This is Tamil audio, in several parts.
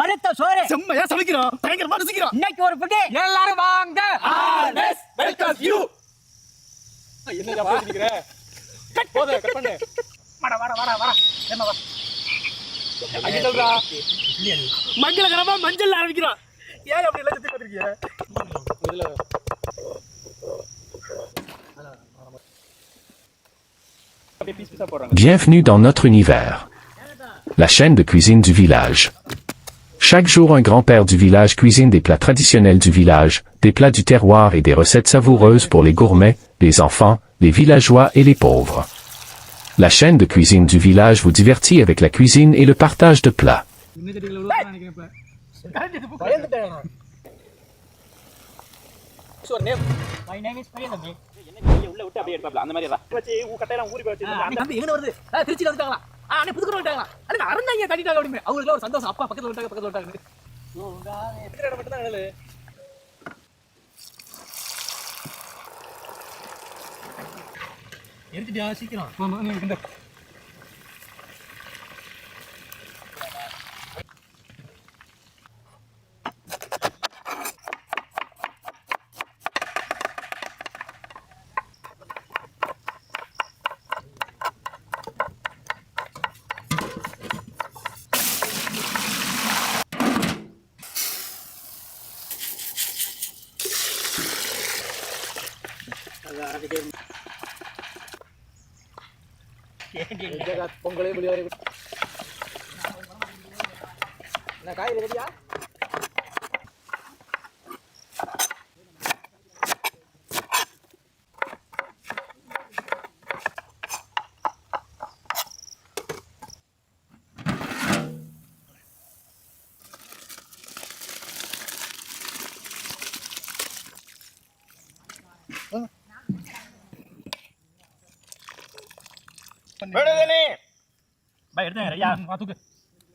வறுத்த சோறு செம்மையா சமைக்கிறோம், பயங்கரமா ரசிக்கிறோம். இன்னைக்கு ஒரு புடி எல்லாரும் வாங்க. ஆர்எஸ் வெல்கம் யூ. என்னடா பேசிக்கிற? போதே கட் பண்ணு. வாடா என்ன வா அங்க சொல்றா. மங்களகரமா மஞ்சள் ஆரம்பிக்கிறோம். ஏன் அப்படி எல்லாம் சுத்தி பாத்துறீங்க? இதுல Bienvenue dans notre univers. La chaîne de cuisine du village. Chaque jour un grand-père du village cuisine des plats traditionnels du village, des plats du terroir et des recettes savoureuses pour les gourmets, les enfants, les villageois et les pauvres. La chaîne de cuisine du village vous divertit avec la cuisine et le partage de plats. My name is Priyan தம்பி. உள்ள விட்டு அப்படியே எடுப்பாப்ல அந்த மாதிரி வச்சு கட்டையெல்லாம் ஊறி போச்சு. தம்பி எங்க வருது? திருச்சில வந்துட்டாங்களா? அண்ணே புதுக்குற வந்துட்டாங்களா? அண்ணே அரண்யா தட்டிட்டாங்க அப்படிமே. அவங்களுக்கு ஒரு சந்தோஷம். அப்பா பக்கத்துல வந்துட்டாங்க. இருக்கிற இடம் மட்டும் தான் நிழலு. எடுத்துட்டியா சீக்கிரம்? ஆமா நீ இந்த பொங்கலே புளியோரை என்ன காய் ரெடியா? வேணுதனே பை எடுங்க ஐயா வா தூக்கு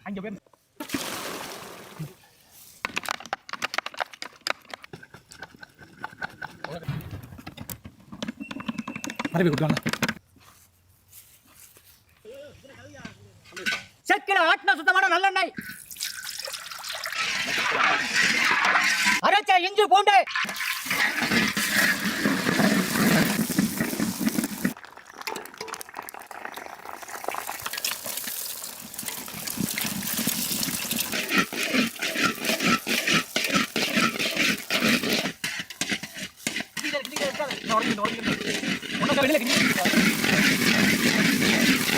அங்க போய் மறுபடியும் கூட்டுவாங்க. செக்கில ஆட்டின சுத்தமான நல்லெண்ணெய், அரைச்ச இஞ்சி பூண்டு,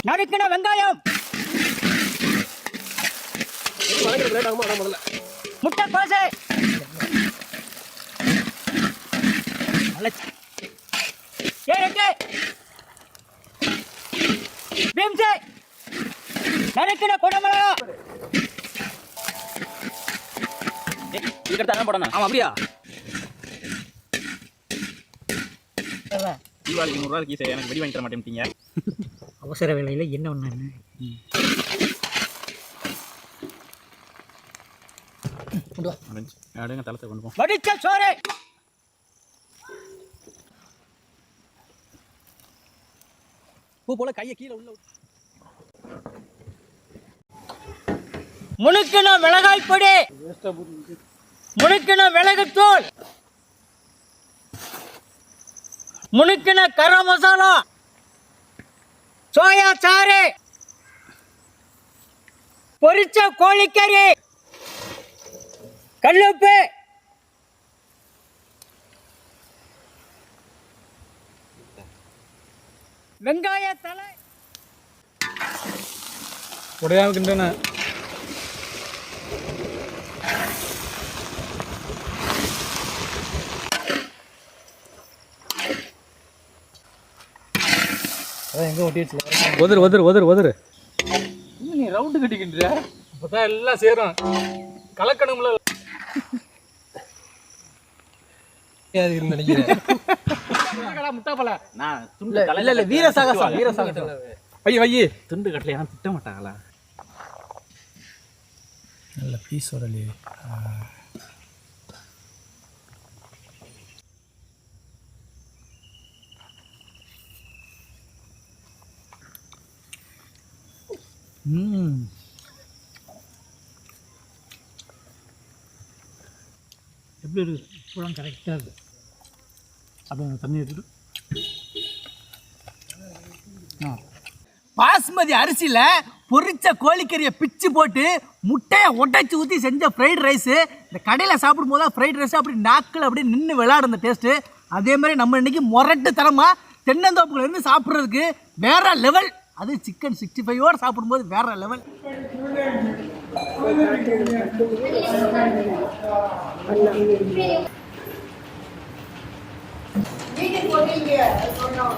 நறுக்கின வெங்காயம், முட்டை கோசை, கேரட், பீன்ஸ், நறுக்கின குடமிளகா. இதுக்கு போடணும். ஆமா அப்படியா? தீபாவளிக்கு 100 ரூபாய்க்கு ஈஸியா எனக்கு வெடி வாங்கி தர மாட்டேன்ட்டீங்க. அவசர வேலையில் என்ன ஒன்று அடுங்க தளத்தை கொண்டு போ. வடிச்ச சோறு, பூ போல கையை கீழே உள்ள முணுக்கின மிளகாய் பொடி, முணுக்கின மிளகுத்தூள், முணுக்கின கரம் மசாலா, சோயா சாறு, பொரிச்ச கோழிக்கறி, கல்லுப்பு, வெங்காய தலை, உடையாம கிண்டன எங்க ஒட்டிடுச்சு. ஒதரு நீ ரவுண்டு கட்டிக்கின்ற அப்பதான் எல்லாம் சேரும். கலக்கணும்ல நினைக்கிறேன். முட்டாப்பல இல்ல வீரசாகசம் வையி துண்டு கட்டலையா திட்ட மாட்டாங்களா? நல்ல பீஸ் வரலையே. எப்படி இருக்குது பூரா கரெக்டாக இருக்குது அப்படியே தண்ணி எடுத்துட்டு பாஸ்மதி அரிசியில் பொரிச்ச கோழிக்கறியை பிச்சு போட்டு முட்டையை உடைச்சி ஊற்றி செஞ்ச ஃப்ரைட் ரைஸு இந்த கடையில் சாப்பிடும் போது ஃப்ரைட் ரைஸ் அப்படி நாக்கில் அப்படியே நின்று விளையாடும் அந்த டேஸ்ட்டு. அதே மாதிரி நம்ம இன்றைக்கி முரட்டு தரமாக தென்னந்தோப்புலேருந்து சாப்பிட்றதுக்கு வேறு லெவல். அது சிக்கன் 65 சாப்பிடும்போது வேறு லெவல். Não,